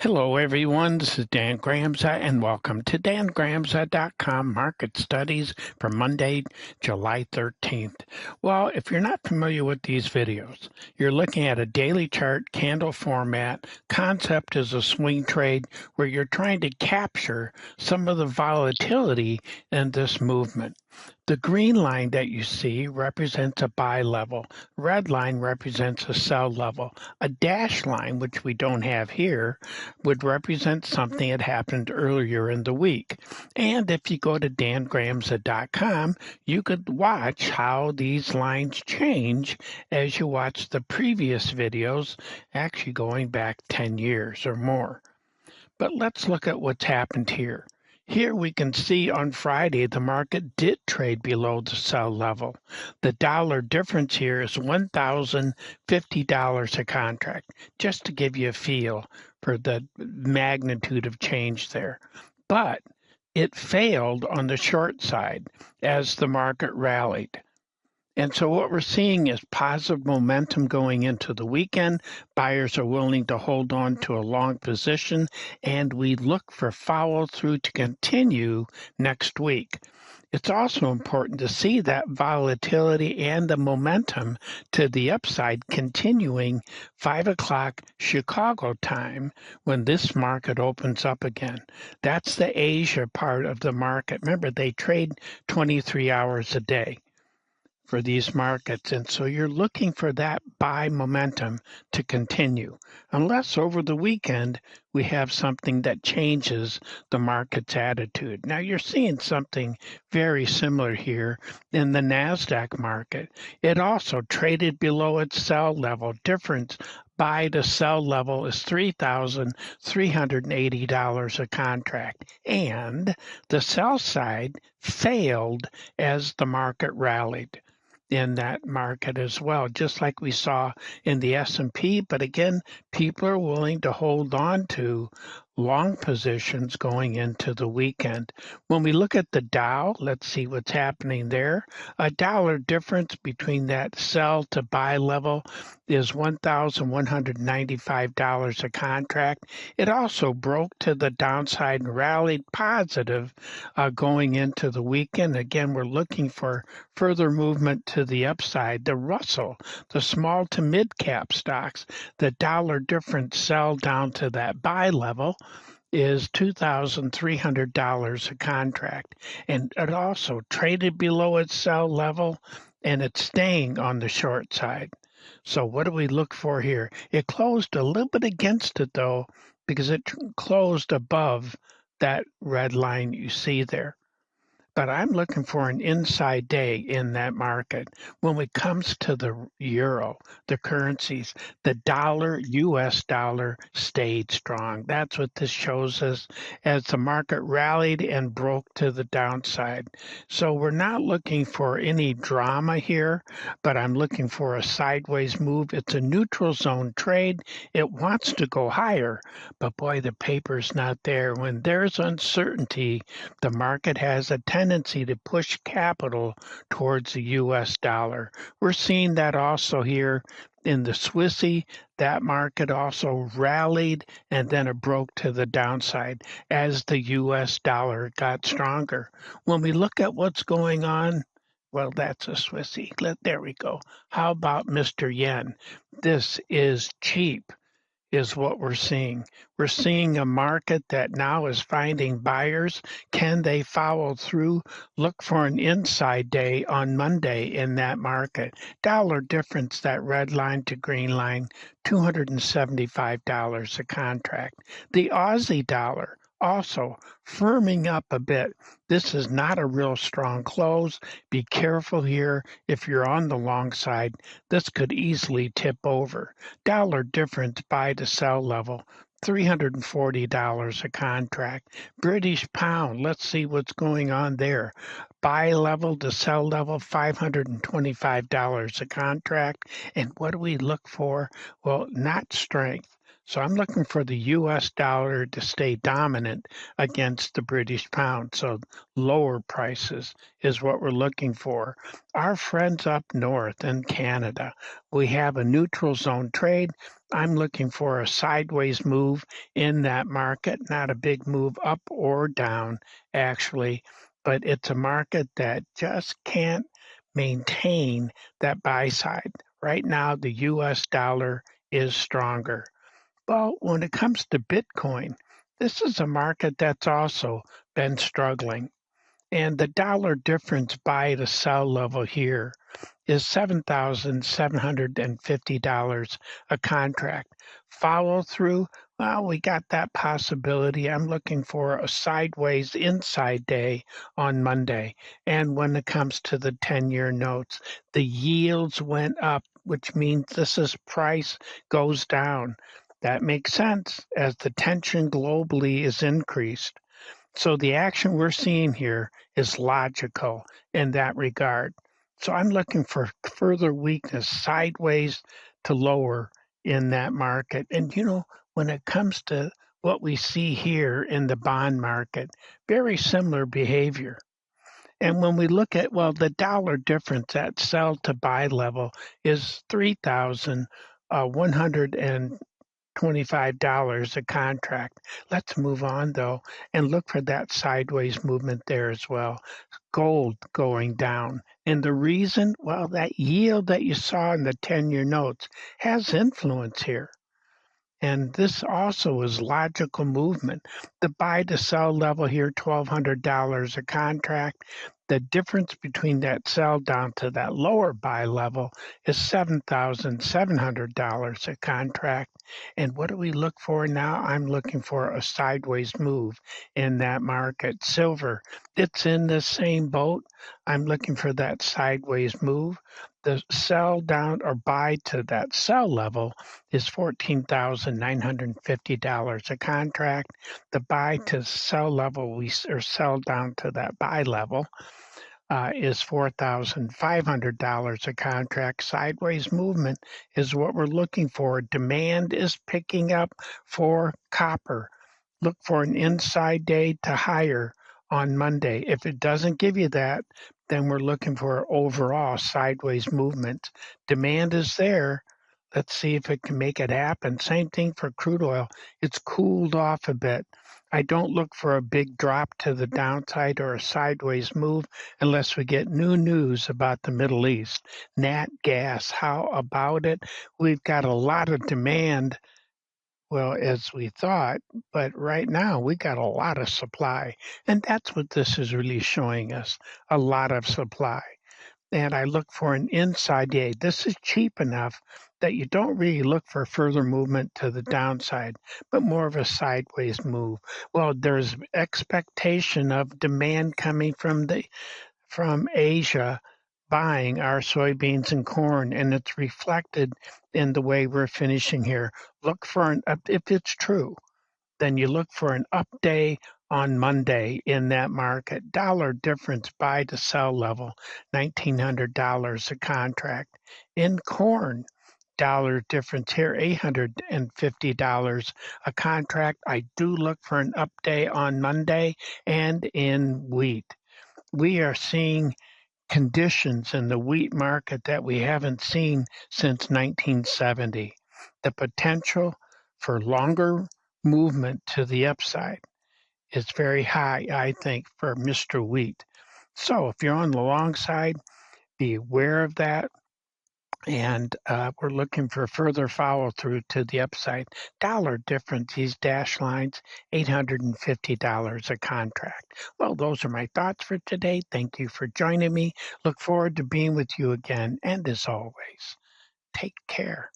Hello, everyone. This is Dan Gramza, and welcome to dangramza.com Market Studies for Monday, July 13th. Well, if you're not familiar with these videos, you're looking at a daily chart candle format. Concept is a swing trade where you're trying to capture some of the volatility in this movement. The green line that you see represents a buy level. Red line represents a sell level. A dashed line, which we don't have here, would represent something that happened earlier in the week. And if you go to dangramza.com, you could watch how these lines change as you watch the previous videos, actually going back 10 years or more. But let's look at what's happened here. Here we can see on Friday the market did trade below the sell level. The dollar difference here is $1,050 a contract, just to give you a feel for the magnitude of change there. But it failed on the short side as the market rallied. And so what we're seeing is positive momentum going into the weekend. Buyers are willing to hold on to a long position, and we look for follow through to continue next week. It's also important to see that volatility and the momentum to the upside continuing 5 o'clock Chicago time when this market opens up again. That's the Asia part of the market. Remember, they trade 23 hours a day for these markets. And so you're looking for that buy momentum to continue, unless over the weekend we have something that changes the market's attitude. Now you're seeing something very similar here in the NASDAQ market. It also traded below its sell level. Difference buy to sell level is $3,380 a contract. And the sell side failed as the market rallied in that market as well, just like we saw in the S&P. But again, people are willing to hold on to long positions going into the weekend. When we look at the Dow, let's see what's happening there. A dollar difference between that sell to buy level is $1,195 a contract. It also broke to the downside and rallied positive going into the weekend. Again, we're looking for further movement to the upside. The Russell, the small to mid cap stocks, the dollar difference sell down to that buy level is $2,300 a contract. And it also traded below its sell level, and it's staying on the short side. So what do we look for here? It closed a little bit against it, though, because it closed above that red line you see there. But I'm looking for an inside day in that market. When it comes to the euro, the currencies, the dollar, US dollar, stayed strong. That's what this shows us as the market rallied and broke to the downside. So we're not looking for any drama here, but I'm looking for a sideways move. It's a neutral zone trade. It wants to go higher, but boy, the paper's not there. When there's uncertainty, the market has a tendency to push capital towards the US dollar. We're seeing that also here in the Swissy. That market also rallied and then it broke to the downside as the US dollar got stronger. When we look at what's going on, well, that's a Swissy. There we go. How about Mr. Yen? This is cheap, is what we're seeing. We're seeing a market that now is finding buyers. Can they follow through? Look for an inside day on Monday in that market. Dollar difference, that red line to green line, $275 a contract. The Aussie dollar also firming up a bit. This is not a real strong close. Be careful here. If you're on the long side, this could easily tip over. Dollar difference buy to sell level, $340 a contract. British pound, let's see what's going on there. Buy level to sell level, $525 a contract. And what do we look for? Well, not strength. So I'm looking for the US dollar to stay dominant against the British pound. So lower prices is what we're looking for. Our friends up north in Canada, we have a neutral zone trade. I'm looking for a sideways move in that market, not a big move up or down, actually, but it's a market that just can't maintain that buy side. Right now, the US dollar is stronger. Well, when it comes to Bitcoin, this is a market that's also been struggling. And the dollar difference buy to sell level here is $7,750 a contract. Follow through, well, we got that possibility. I'm looking for a sideways inside day on Monday. And when it comes to the 10-year notes, the yields went up, which means this is price goes down. That makes sense as the tension globally is increased. So the action we're seeing here is logical in that regard. So I'm looking for further weakness sideways to lower in that market. And when it comes to what we see here in the bond market, very similar behavior. And when we look at, well, the dollar difference at sell to buy level is 3,100 $25 a contract. Let's move on though and look for that sideways movement there as well. Gold going down. And the reason, well, that yield that you saw in the 10-year notes has influence here. And this also is logical movement. The buy to sell level here, $1,200 a contract. The difference between that sell down to that lower buy level is $7,700 a contract. And what do we look for now? I'm looking for a sideways move in that market. Silver, it's in the same boat. I'm looking for that sideways move. The sell down or buy to that sell level is $14,950 a contract. The buy to sell level or sell down to that buy level is $4,500 a contract. Sideways movement is what we're looking for. Demand is picking up for copper. Look for an inside day to higher on Monday. If it doesn't give you that, then we're looking for overall sideways movement. Demand is there. Let's see if it can make it happen. Same thing for crude oil. It's cooled off a bit. I don't look for a big drop to the downside or a sideways move unless we get new news about the Middle East. Nat gas, how about it? We've got a lot of demand, well, as we thought, but right now we got a lot of supply. And that's what this is really showing us, a lot of supply. And I look for an inside day. This is cheap enough that you don't really look for further movement to the downside, but more of a sideways move. Well, there's expectation of demand coming from Asia buying our soybeans and corn, and it's reflected in the way we're finishing here. Look for an up if it's true, then you look for an up day on Monday in that market. Dollar difference buy to sell level, $1,900 a contract. In corn, dollar difference here, $850 a contract. I do look for an up day on Monday. And in wheat, we are seeing conditions in the wheat market that we haven't seen since 1970. The potential for longer movement to the upside is very high, I think, for Mr. Wheat. So if you're on the long side, be aware of that. And we're looking for further follow through to the upside. Dollar difference, these dash lines, $850 a contract. Well, those are my thoughts for today. Thank you for joining me. Look forward to being with you again. And as always, take care.